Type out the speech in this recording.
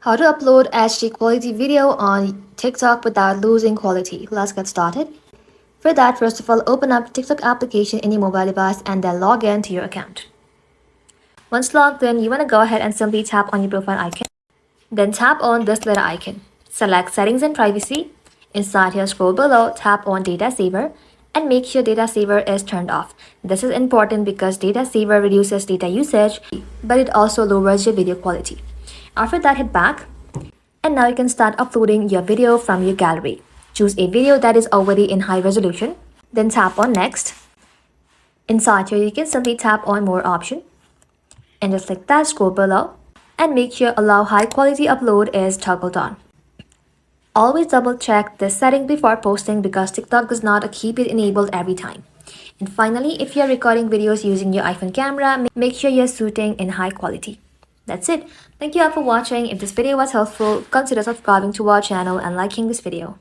How to upload HD quality video on TikTok without losing quality. Let's get started. For that, first of all, open up TikTok application in your mobile device and then log in to your account. Once logged in, you want to go ahead and simply tap on your profile icon. Then tap on this little icon. Select Settings and Privacy. Inside here, scroll below, tap on Data Saver and make sure Data Saver is turned off. This is important because Data Saver reduces data usage, but it also lowers your video quality. After that, hit back. And now you can start uploading your video from your gallery. Choose a video that is already in high resolution. Then tap on Next. Inside here, you can simply tap on More option. And just like that, scroll below. And make sure Allow High Quality Upload is toggled on. Always double check this setting before posting because TikTok does not keep it enabled every time. And finally, if you're recording videos using your iPhone camera, make sure you're shooting in high quality. That's it. Thank you all for watching. If this video was helpful, consider subscribing to our channel and liking this video.